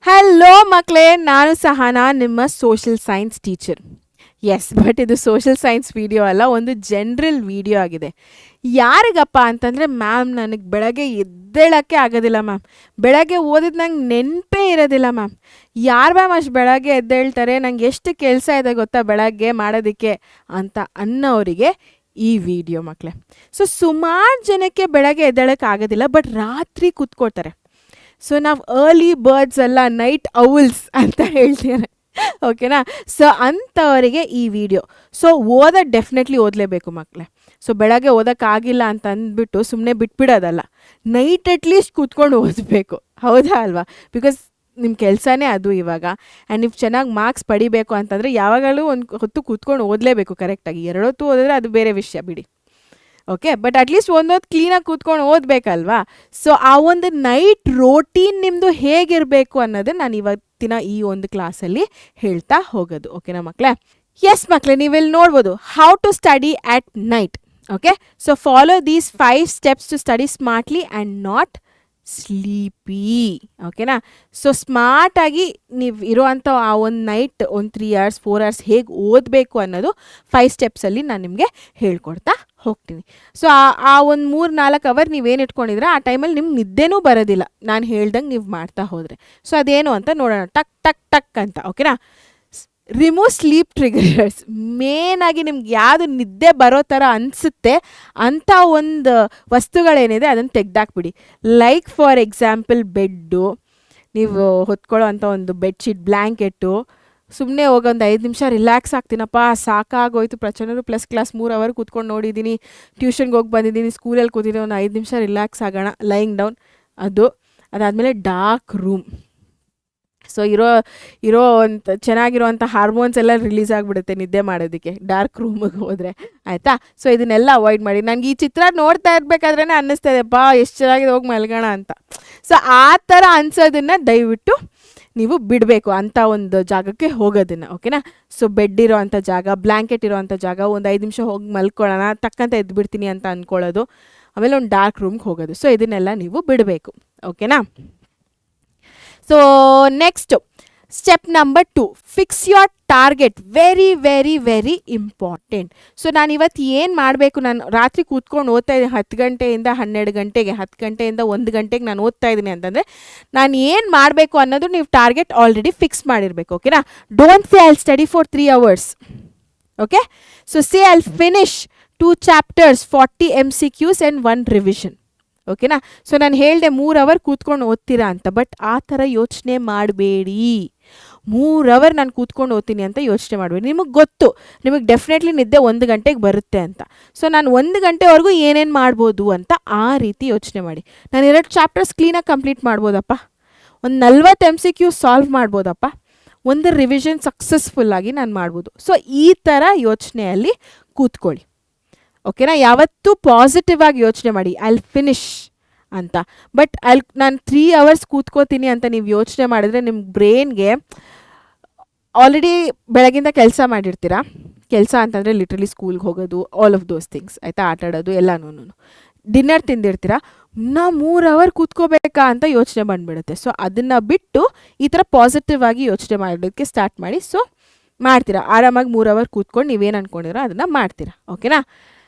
Hello ಮಕ್ಕಳೇ, ನಾನು ಸಹನಾ, ನಿಮ್ಮ social science teacher. Yes, but ಇದು ಸೋಷಿಯಲ್ ಸೈನ್ಸ್ ವಿಡಿಯೋ ಅಲ್ಲ, ಒಂದು ಜನರಲ್ ವಿಡಿಯೋ ಆಗಿದೆ. ಯಾರಿಗಪ್ಪ ಅಂತಂದರೆ ಮ್ಯಾಮ್, ನನಗೆ ಬೆಳಗ್ಗೆ ಎದ್ದೇಳೋಕ್ಕೆ ಆಗೋದಿಲ್ಲ ಮ್ಯಾಮ್, ಬೆಳಗ್ಗೆ ಓದಿದ ನಂಗೆ ನೆನಪೇ ಇರೋದಿಲ್ಲ ಮ್ಯಾಮ್. ಯಾರು ಮ್ಯಾಮ್ ಅಷ್ಟು ಬೆಳಗ್ಗೆ ಎದ್ದೇಳ್ತಾರೆ, ನಂಗೆ ಎಷ್ಟು ಕೆಲಸ ಇದೆ ಗೊತ್ತಾ ಬೆಳಗ್ಗೆ ಮಾಡೋದಕ್ಕೆ ಅಂತ ಅನ್ನೋರಿಗೆ ಈ ವಿಡಿಯೋ ಮಕ್ಕಳೇ. ಸೊ ಸುಮಾರು ಜನಕ್ಕೆ ಬೆಳಗ್ಗೆ ಎದ್ದೇಳೋಕ್ಕೆ ಆಗೋದಿಲ್ಲ, ಬಟ್ ರಾತ್ರಿ ಕೂತ್ಕೊಳ್ತಾರೆ. ಸೊ ನಾವು ಅರ್ಲಿ ಬರ್ಡ್ಸ್ ಅಲ್ಲ, ನೈಟ್ ಔಲ್ಸ್ ಅಂತ ಹೇಳ್ತಾರೆ, ಓಕೆನಾ. ಸೊ ಅಂಥವರಿಗೆ ಈ ವಿಡಿಯೋ. ಸೊ ಡೆಫಿನೆಟ್ಲಿ ಓದಲೇಬೇಕು ಮಕ್ಕಳೇ. ಸೊ ಬೆಳಗ್ಗೆ ಓದೋಕ್ಕಾಗಿಲ್ಲ ಅಂತ ಅಂದ್ಬಿಟ್ಟು ಸುಮ್ಮನೆ ಬಿಟ್ಬಿಡೋದಲ್ಲ, ನೈಟ್ ಅಟ್ಲೀಸ್ಟ್ ಕೂತ್ಕೊಂಡು ಓದಬೇಕು, ಹೌದಾ ಅಲ್ವಾ? ಬಿಕಾಸ್ ನಿಮ್ಮ ಕೆಲಸನೇ ಅದು ಇವಾಗ. ಆ್ಯಂಡ್ ನೀವು ಚೆನ್ನಾಗಿ ಮಾರ್ಕ್ಸ್ ಪಡಿಬೇಕು ಅಂತಂದರೆ ಯಾವಾಗಲೂ ಒಂದು ಹೊತ್ತು ಕೂತ್ಕೊಂಡು ಓದಲೇಬೇಕು ಕರೆಕ್ಟಾಗಿ. ಎರಡೊತ್ತು ಓದಿದ್ರೆ ಅದು ಬೇರೆ ವಿಷಯ ಬಿಡಿ, ಓಕೆ. ಬಟ್ ಅಟ್ಲೀಸ್ಟ್ ಒಂದೊತ್ತು ಕ್ಲೀನಾಗಿ ಕೂತ್ಕೊಂಡು ಓದಬೇಕಲ್ವಾ? ಸೊ ಆ ಒಂದು ನೈಟ್ ರೋಟೀನ್ ನಿಮ್ಮದು ಹೇಗಿರಬೇಕು ಅನ್ನೋದನ್ನು ನಾನು ಇವತ್ತಿನ ಈ ಒಂದು ಕ್ಲಾಸಲ್ಲಿ ಹೇಳ್ತಾ ಹೋಗೋದು, ಓಕೆನಾ ಮಕ್ಕಳೇ. ಎಸ್ ಮಕ್ಕಳೇ, ನೀವಿಲ್ಲಿ ನೋಡ್ಬೋದು how to study at night. Okay, so follow these 5 steps to study smartly and not sleepy, ಓಕೆನಾ. ಸೊ ಸ್ಮಾರ್ಟಾಗಿ ನೀವು ಇರೋವಂಥ ಆ ಒಂದು ನೈಟ್ ಒಂದು 3 hours 4 hours ಹೇಗೆ ಓದಬೇಕು ಅನ್ನೋದು 5 ಸ್ಟೆಪ್ಸಲ್ಲಿ ನಾನು ನಿಮಗೆ ಹೇಳ್ಕೊಡ್ತಾ ಹೋಗ್ತೀನಿ. ಸೊ ಆ ಒಂದು 3-4 ಅವರ್ ನೀವೇನು ಇಟ್ಕೊಂಡಿದ್ರೆ ಆ ಟೈಮಲ್ಲಿ ನಿಮ್ಗೆ ನಿದ್ದೆನೂ ಬರೋದಿಲ್ಲ, ನಾನು ಹೇಳ್ದಂಗೆ ನೀವು ಮಾಡ್ತಾ ಹೋದರೆ. ಸೊ ಅದೇನು ಅಂತ ನೋಡೋಣ, ಟಕ್ ಟಕ್ ಟಕ್ ಅಂತ, ಓಕೆನಾ. Remove sleep triggers. ಮೇನಾಗಿ ನಿಮ್ಗೆ ಯಾವುದು ನಿದ್ದೆ ಬರೋ ಥರ ಅನಿಸುತ್ತೆ ಅಂಥ ಒಂದು ವಸ್ತುಗಳೇನಿದೆ ಅದನ್ನು ತೆಗ್ದಾಕ್ಬಿಡಿ. ಲೈಕ್ ಫಾರ್ ಎಕ್ಸಾಂಪಲ್ ಬೆಡ್ಡು, ನೀವು ಹೊತ್ಕೊಳ್ಳೋ ಅಂಥ ಒಂದು ಬೆಡ್ಶೀಟ್, ಬ್ಲ್ಯಾಂಕೆಟ್ಟು. ಸುಮ್ಮನೆ ಹೋಗೊಂದು 5 ನಿಮಿಷ ರಿಲ್ಯಾಕ್ಸ್ ಆಗ್ತೀನಪ್ಪ, ಸಾಕಾಗೋಯ್ತು, ಪ್ರಚಂಡರು ಪ್ಲಸ್ ಕ್ಲಾಸ್ 3 hour ಕೂತ್ಕೊಂಡು ನೋಡಿದ್ದೀನಿ, ಟ್ಯೂಷನ್ಗೆ ಹೋಗಿ ಬಂದಿದ್ದೀನಿ, ಸ್ಕೂಲಲ್ಲಿ ಕೂತಿದ್ದೀನಿ, ಒಂದು 5 ನಿಮಿಷ ರಿಲ್ಯಾಕ್ಸ್ ಆಗೋಣ, ಲೈಯಿಂಗ್ ಡೌನ್. ಅದಾದಮೇಲೆ ಡಾರ್ಕ್ ರೂಮ್. ಸೊ ಇರೋ ಅಂತ ಚೆನ್ನಾಗಿರೋವಂಥ ಹಾರ್ಮೋನ್ಸ್ ಎಲ್ಲ ರಿಲೀಸ್ ಆಗಿಬಿಡುತ್ತೆ ನಿದ್ದೆ ಮಾಡೋದಕ್ಕೆ ಡಾರ್ಕ್ ರೂಮಿಗೆ ಹೋದರೆ, ಆಯಿತಾ. ಸೊ ಇದನ್ನೆಲ್ಲ ಅವಾಯ್ಡ್ ಮಾಡಿ. ನನಗೆ ಈ ಚಿತ್ರ ನೋಡ್ತಾ ಇರಬೇಕಾದ್ರೇ ಅನ್ನಿಸ್ತದೆಪ್ಪ ಎಷ್ಟು ಚೆನ್ನಾಗಿದೆ, ಹೋಗಿ ಮಲ್ಗೋಣ ಅಂತ. ಸೊ ಆ ಥರ ಅನ್ಸೋದನ್ನು ದಯವಿಟ್ಟು ನೀವು ಬಿಡಬೇಕು, ಅಂಥ ಒಂದು ಜಾಗಕ್ಕೆ ಹೋಗೋದನ್ನು, ಓಕೆನಾ. ಸೊ ಬೆಡ್ ಇರೋ ಅಂಥ ಜಾಗ, ಬ್ಲ್ಯಾಂಕೆಟ್ ಇರೋ ಅಂಥ ಜಾಗ, ಒಂದು 5 ನಿಮಿಷ ಹೋಗಿ ಮಲ್ಕೊಳ್ಳೋಣ, ತಕ್ಕಂತ ಎದ್ಬಿಡ್ತೀನಿ ಅಂತ ಅಂದ್ಕೊಳ್ಳೋದು, ಆಮೇಲೆ ಒಂದು ಡಾರ್ಕ್ ರೂಮ್ಗೆ ಹೋಗೋದು. ಸೊ ಇದನ್ನೆಲ್ಲ ನೀವು ಬಿಡಬೇಕು, ಓಕೆನಾ. So next step number 2, fix your target. Very very very important. So ನಾನು ಇವತ್ತು ಏನು ಮಾಡಬೇಕು, ನಾನು ರಾತ್ರಿ ಕೂತ್ಕೊಂಡು ಓದ್ತಾ ಇದ್ದೀನಿ 10 ಗಂಟೆಯಿಂದ 12 ಗಂಟೆಗೆ, 10 ಗಂಟೆಯಿಂದ 1 ಗಂಟೆಗೆ ನಾನು ಓದ್ತಾ ಇದ್ದೀನಿ ಅಂತಂದರೆ ನಾನು ಏನು ಮಾಡಬೇಕು ಅನ್ನೋದು ನೀವು ಟಾರ್ಗೆಟ್ ಆಲ್ರೆಡಿ ಫಿಕ್ಸ್ ಮಾಡಿರಬೇಕು, ಓಕೆನಾ. Don't say I'll study for 3 hours, okay. So say I'll finish 2 chapters, 40 MCQs and 1 revision, ಓಕೆನಾ. ಸೊ ನಾನು ಹೇಳಿದೆ 3 hour ಕೂತ್ಕೊಂಡು ಓದ್ತೀರಾ ಅಂತ, ಬಟ್ ಆ ಥರ ಯೋಚನೆ ಮಾಡಬೇಡಿ. 3 hour ನಾನು ಕೂತ್ಕೊಂಡು ಓದ್ತೀನಿ ಅಂತ ಯೋಚನೆ ಮಾಡಬೇಡಿ. ನಿಮಗೆ ಗೊತ್ತು, ನಿಮಗೆ ಡೆಫಿನೆಟ್ಲಿ ನಿದ್ದೆ 1 ಗಂಟೆಗೆ ಬರುತ್ತೆ ಅಂತ. ಸೊ ನಾನು 1 ಗಂಟೆವರೆಗೂ ಏನೇನು ಮಾಡ್ಬೋದು ಅಂತ ಆ ರೀತಿ ಯೋಚನೆ ಮಾಡಿ. ನಾನು 2 chapters ಕ್ಲೀನಾಗಿ ಕಂಪ್ಲೀಟ್ ಮಾಡ್ಬೋದಪ್ಪ, ಒಂದು 40 MCQ ಸಾಲ್ವ್ ಮಾಡ್ಬೋದಪ್ಪ, ಒಂದು ರಿವಿಷನ್ ಸಕ್ಸಸ್ಫುಲ್ಲಾಗಿ ನಾನು ಮಾಡ್ಬೋದು. ಸೊ ಈ ಥರ ಯೋಚನೆಯಲ್ಲಿ ಕೂತ್ಕೊಳ್ಳಿ, ಓಕೆನಾ. ಯಾವತ್ತೂ ಪಾಸಿಟಿವ್ ಆಗಿ ಯೋಚನೆ ಮಾಡಿ, ಐ ವಿಲ್ ಫಿನಿಶ್ ಅಂತ. ಬಟ್ ನಾನು 3 hours ಕೂತ್ಕೋತೀನಿ ಅಂತ ನೀವು ಯೋಚನೆ ಮಾಡಿದ್ರೆ ನಿಮ್ಮ ಬ್ರೈನ್ಗೆ ಆಲ್ರೆಡಿ ಬೆಳಗಿಂದ ಕೆಲಸ ಮಾಡಿರ್ತೀರಾ. ಕೆಲಸ ಅಂತಂದರೆ ಲಿಟ್ರಲಿ ಸ್ಕೂಲ್ಗೆ ಹೋಗೋದು, ಆಲ್ ಆಫ್ ದೋಸ್ ಥಿಂಗ್ಸ್, ಆಯಿತಾ, ಆಟ ಆಡೋದು ಎಲ್ಲನೂ. ಡಿನ್ನರ್ ತಿಂದಿರ್ತೀರಾ, ನಾ 3 hour ಕೂತ್ಕೋಬೇಕಾ ಅಂತ ಯೋಚನೆ ಬಂದುಬಿಡುತ್ತೆ. ಸೊ ಅದನ್ನು ಬಿಟ್ಟು ಈ ಥರ ಪಾಸಿಟಿವ್ ಆಗಿ ಯೋಚನೆ ಮಾಡೋದಕ್ಕೆ ಸ್ಟಾರ್ಟ್ ಮಾಡಿ. ಸೊ ಮಾಡ್ತೀರಾ, ಆರಾಮಾಗಿ 3 hour ಕೂತ್ಕೊಂಡು ನೀವೇನು ಅಂದ್ಕೊಂಡಿರೋ ಅದನ್ನು ಮಾಡ್ತೀರಾ, ಓಕೆನಾ.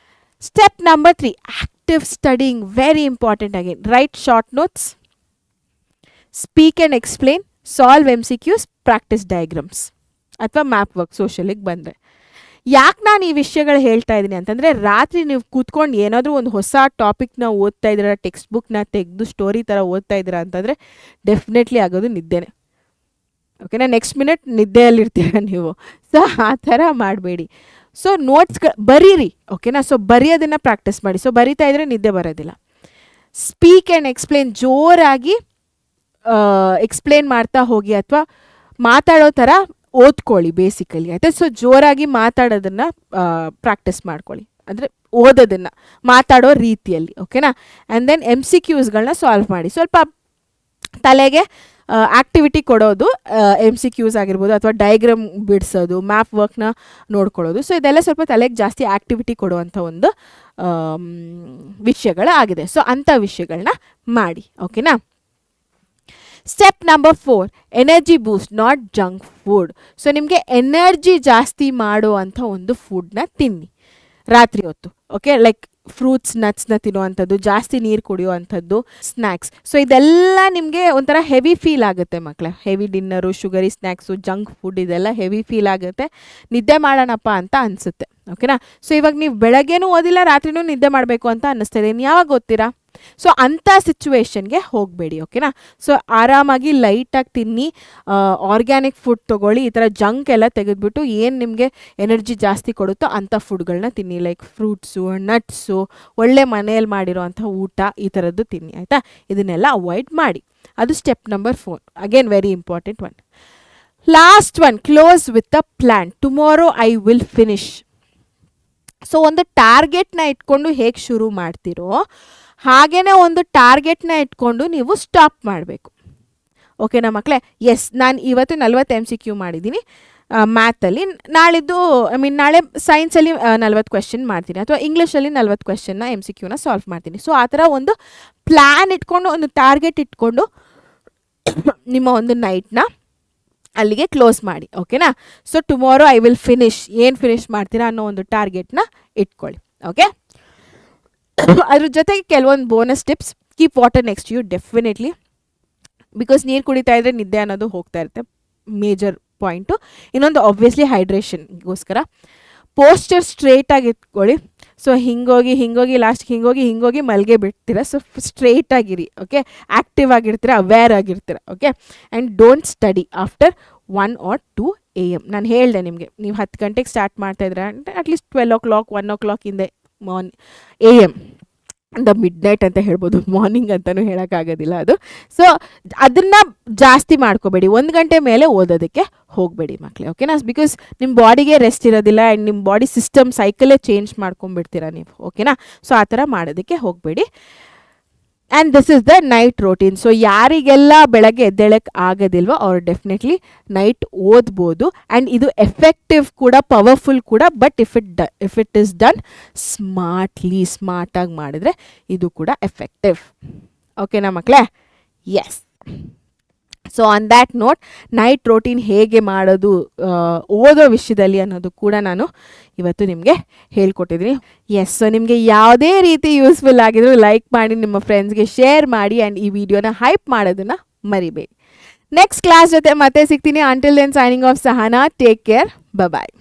Step number 3, active studying. Very important. Again right short notes, speak and explain, solve MCQs, practice diagrams ಅಥವಾ ಮ್ಯಾಪ್ ವರ್ಕ್ ಸೋಷಲಿಗೆ ಬಂದರೆ. ಯಾಕೆ ನಾನು ಈ ವಿಷಯಗಳು ಹೇಳ್ತಾ ಇದ್ದೀನಿ ಅಂತಂದರೆ, ರಾತ್ರಿ ನೀವು ಕೂತ್ಕೊಂಡು ಏನಾದರೂ ಒಂದು ಹೊಸ ಟಾಪಿಕ್ನ ಓದ್ತಾ ಇದ್ದೀರಾ, ಟೆಕ್ಸ್ಟ್ ಬುಕ್ನ ತೆಗೆದು ಸ್ಟೋರಿ ಥರ ಓದ್ತಾ ಇದ್ದೀರಾ ಅಂತಂದರೆ ಡೆಫಿನೆಟ್ಲಿ ಆಗೋದು ನಿದ್ದೆನೇ, ಓಕೆನಾ. ನೆಕ್ಸ್ಟ್ ಮಿನಿಟ್ ನಿದ್ದೆಯಲ್ಲಿರ್ತೀರ ನೀವು. ಸೊ ಆ ಥರ ಮಾಡಬೇಡಿ. ಸೊ ನೋಟ್ಸ್ಗಳು ಬರೀರಿ, ಓಕೆನಾ. ಸೊ ಬರೆಯೋದನ್ನು ಪ್ರಾಕ್ಟೀಸ್ ಮಾಡಿ. ಸೊ ಬರಿತಾ ಇದ್ದರೆ ನಿದ್ದೆ ಬರೋದಿಲ್ಲ. ಸ್ಪೀಕ್ ಆ್ಯಂಡ್ ಎಕ್ಸ್ಪ್ಲೇನ್, ಜೋರಾಗಿ ಎಕ್ಸ್ಪ್ಲೇನ್ ಮಾಡ್ತಾ ಹೋಗಿ ಅಥವಾ ಮಾತಾಡೋ ಥರ ಓದ್ಕೊಳ್ಳಿ ಬೇಸಿಕಲಿ, ಆಯಿತಾ. ಸೊ ಜೋರಾಗಿ ಮಾತಾಡೋದನ್ನು ಪ್ರಾಕ್ಟೀಸ್ ಮಾಡ್ಕೊಳ್ಳಿ, ಅಂದರೆ ಓದೋದನ್ನು ಮಾತಾಡೋ ರೀತಿಯಲ್ಲಿ, ಓಕೆನಾ. ಆ್ಯಂಡ್ ದೆನ್ MCQsಗಳನ್ನ ಸಾಲ್ವ್ ಮಾಡಿ. ಸ್ವಲ್ಪ ತಲೆಗೆ ಆ್ಯಕ್ಟಿವಿಟಿ ಕೊಡೋದು, MCQs ಆಗಿರ್ಬೋದು, ಅಥವಾ ಡಯಾಗ್ರಾಮ್ ಬಿಡಿಸೋದು, ಮ್ಯಾಪ್ ವರ್ಕ್ನ ನೋಡ್ಕೊಳ್ಳೋದು. ಸೊ ಇದೆಲ್ಲ ಸ್ವಲ್ಪ ತಲೆಗೆ ಜಾಸ್ತಿ ಆ್ಯಕ್ಟಿವಿಟಿ ಕೊಡುವಂಥ ಒಂದು ವಿಷಯಗಳು ಆಗಿದೆ. ಸೊ ಅಂಥ ವಿಷಯಗಳನ್ನ ಮಾಡಿ, ಓಕೆನಾ. Step number 4, energy boost, not junk food. So ನಿಮಗೆ ಎನರ್ಜಿ ಜಾಸ್ತಿ ಮಾಡುವಂಥ ಒಂದು ಫುಡ್ನ ತಿನ್ನಿ ರಾತ್ರಿ ಹೊತ್ತು. ಓಕೆ, ಲೈಕ್ ಫ್ರೂಟ್ಸ್, ನಟ್ಸ್ನ ತಿನ್ನುವಂಥದ್ದು, ಜಾಸ್ತಿ ನೀರು ಕುಡಿಯುವಂಥದ್ದು, ಸ್ನ್ಯಾಕ್ಸ್. ಸೊ ಇದೆಲ್ಲ ನಿಮಗೆ ಒಂಥರ ಹೆವಿ ಫೀಲ್ ಆಗುತ್ತೆ ಮಕ್ಕಳೇ. Heavy dinner, sugary snacks, junk food ಇದೆಲ್ಲ ಹೆವಿ ಫೀಲ್ ಆಗುತ್ತೆ, ನಿದ್ದೆ ಮಾಡೋಣಪ್ಪ ಅಂತ ಅನಿಸುತ್ತೆ. ಓಕೆನಾ? ಸೊ ಇವಾಗ ನೀವು ಬೆಳಗ್ಗೆನೂ ಓದಿಲ್ಲ, ರಾತ್ರಿನೂ ನಿದ್ದೆ ಮಾಡಬೇಕು ಅಂತ ಅನ್ನಿಸ್ತಾ ಇದೆ, ಇನ್ನು ಯಾವಾಗ ಓದ್ತೀರಾ? ಸೊ ಅಂಥ ಸಿಚುವೇಶನ್ಗೆ ಹೋಗಬೇಡಿ. ಓಕೆನಾ? ಸೊ ಆರಾಮಾಗಿ ಲೈಟಾಗಿ ತಿನ್ನಿ, ಆರ್ಗ್ಯಾನಿಕ್ ಫುಡ್ ತೊಗೊಳ್ಳಿ. ಈ ಥರ ಜಂಕ್ ಎಲ್ಲ ತೆಗೆದುಬಿಟ್ಟು ಏನು ನಿಮಗೆ ಎನರ್ಜಿ ಜಾಸ್ತಿ ಕೊಡುತ್ತೋ ಅಂಥ ಫುಡ್ಗಳನ್ನ ತಿನ್ನಿ, ಲೈಕ್ ಫ್ರೂಟ್ಸು, ನಟ್ಸು, ಒಳ್ಳೆ ಮನೆಯಲ್ಲಿ ಮಾಡಿರೋ ಅಂಥ ಊಟ, ಈ ಥರದ್ದು ತಿನ್ನಿ. ಆಯಿತಾ? ಇದನ್ನೆಲ್ಲ ಅವಾಯ್ಡ್ ಮಾಡಿ. ಅದು step number 4. Again very important one. Last one, close with a plan. Tomorrow I will finish. So ಒಂದು ಟಾರ್ಗೆಟ್ನ ಇಟ್ಕೊಂಡು ಹೇಗೆ ಶುರು ಮಾಡ್ತೀರೋ ಹಾಗೇ ಒಂದು ಟಾರ್ಗೆಟ್ನ ಇಟ್ಕೊಂಡು ನೀವು ಸ್ಟಾಪ್ ಮಾಡಬೇಕು. ಓಕೆನಾ ಮಕ್ಕಳೇ? ಎಸ್, ನಾನು ಇವತ್ತು 40 MCQ ಮಾಡಿದ್ದೀನಿ ಮ್ಯಾಥಲ್ಲಿ. ನಾಳಿದ್ದು ನಾಳೆ ಸೈನ್ಸಲ್ಲಿ 40 ಕ್ವೆಶ್ಚನ್ ಮಾಡ್ತೀನಿ, ಅಥವಾ ಇಂಗ್ಲೀಷಲ್ಲಿ 40 ಕ್ವೆಶ್ಚನ್ನ MCQನ ಸಾಲ್ವ್ ಮಾಡ್ತೀನಿ. ಸೊ ಆ ಥರ ಒಂದು ಪ್ಲ್ಯಾನ್ ಇಟ್ಕೊಂಡು, ಒಂದು ಟಾರ್ಗೆಟ್ ಇಟ್ಕೊಂಡು ನಿಮ್ಮ ಒಂದು ನೈಟ್ನ ಅಲ್ಲಿಗೆ ಕ್ಲೋಸ್ ಮಾಡಿ. ಓಕೆನಾ? So tomorrow I will finish, ಏನು ಫಿನಿಶ್ ಮಾಡ್ತೀರಾ ಅನ್ನೋ ಒಂದು ಟಾರ್ಗೆಟ್ನ ಇಟ್ಕೊಳ್ಳಿ. ಓಕೆ, ಅದ್ರ ಜೊತೆಗೆ ಕೆಲವೊಂದು bonus tips. Keep water next you definitely, because ನೀರು ಕುಡಿತಾ ಇದ್ದರೆ ನಿದ್ದೆ ಅನ್ನೋದು ಹೋಗ್ತಾ ಇರುತ್ತೆ, ಮೇಜರ್ ಪಾಯಿಂಟು. ಇನ್ನೊಂದು ಆಬ್ವಿಯಸ್ಲಿ ಹೈಡ್ರೇಷನ್ಗೋಸ್ಕರ ಪೋಸ್ಚರ್ ಸ್ಟ್ರೇಟಾಗಿ ಇಟ್ಕೊಳ್ಳಿ. ಸೊ ಹಿಂಗೋಗಿ ಲಾಸ್ಟ್ಗೆ ಹಿಂಗೋಗಿ ಮಲ್ಗೆ ಬಿಡ್ತೀರ. ಸೊ ಸ್ಟ್ರೇಟಾಗಿರಿ. ಓಕೆ, ಆ್ಯಕ್ಟಿವ್ ಆಗಿರ್ತೀರ, ಅವೇರ್ ಆಗಿರ್ತೀರ. Okay, and don't study after 1 or 2 AM. ನಾನು ಹೇಳಿದೆ ನಿಮಗೆ, ನೀವು 10 ಗಂಟೆಗೆ ಸ್ಟಾರ್ಟ್ ಮಾಡ್ತಾಯಿದ್ರೆ ಅಂದರೆ at least 12 o'clock 1 o'clock in the AM, the mid night ಅಂತ ಹೇಳ್ಬೋದು, ಮಾರ್ನಿಂಗ್ ಅಂತಲೂ ಹೇಳೋಕ್ಕಾಗೋದಿಲ್ಲ ಅದು. ಸೊ ಅದನ್ನು ಜಾಸ್ತಿ ಮಾಡ್ಕೋಬೇಡಿ, 1 ಗಂಟೆ ಮೇಲೆ ಓದೋದಕ್ಕೆ ಹೋಗಬೇಡಿ ಮಕ್ಕಳೇ. ಓಕೆನಾ? ಬಿಕಾಸ್ ನಿಮ್ಮ ಬಾಡಿಗೆ ರೆಸ್ಟ್ ಇರೋದಿಲ್ಲ, ಆ್ಯಂಡ್ ನಿಮ್ಮ ಬಾಡಿ ಸಿಸ್ಟಮ್ ಸೈಕಲೇ ಚೇಂಜ್ ಮಾಡ್ಕೊಂಡ್ಬಿಡ್ತೀರಾ ನೀವು. ಓಕೆನಾ? ಸೊ ಆ ಥರ ಮಾಡೋದಕ್ಕೆ ಹೋಗಬೇಡಿ. And this is the night routine. So ಯಾರಿಗೆಲ್ಲ ಬೆಳಗ್ಗೆ ಎದ್ದೇಳಕ್ಕೆ ಆಗೋದಿಲ್ವೋ ಅವ್ರು ಡೆಫಿನೆಟ್ಲಿ ನೈಟ್ ಓದ್ಬೋದು. ಆ್ಯಂಡ್ ಇದು ಎಫೆಕ್ಟಿವ್ ಕೂಡ, ಪವರ್ಫುಲ್ ಕೂಡ. But if it is done ಸ್ಮಾರ್ಟಾಗಿ ಮಾಡಿದ್ರೆ ಇದು ಕೂಡ ಎಫೆಕ್ಟಿವ್. ಓಕೆನಾ ಮಕ್ಕಳೇ? Yes. So on that note, night routine ಹೇಗೆ ಮಾಡೋದು ಓದೋ ವಿಷಯದಲ್ಲಿ ಅನ್ನೋದು ಕೂಡ ನಾನು ಇವತ್ತು ನಿಮಗೆ ಹೇಳ್ಕೊಟ್ಟಿದ್ದೀನಿ. ಎಸ್, ಸೊ ನಿಮಗೆ ಯಾವುದೇ ರೀತಿ ಯೂಸ್ಫುಲ್ ಆಗಿದ್ರು ಲೈಕ್ ಮಾಡಿ, ನಿಮ್ಮ ಫ್ರೆಂಡ್ಸ್ಗೆ ಶೇರ್ ಮಾಡಿ, ಆ್ಯಂಡ್ ಈ ವಿಡಿಯೋನ ಹೈಪ್ ಮಾಡೋದನ್ನು ಮರಿಬೇಡಿ. ನೆಕ್ಸ್ಟ್ ಕ್ಲಾಸ್ ಜೊತೆ ಮತ್ತೆ ಸಿಗ್ತೀನಿ. Until then signing off Sahana. Take care. ಬಾಯ್.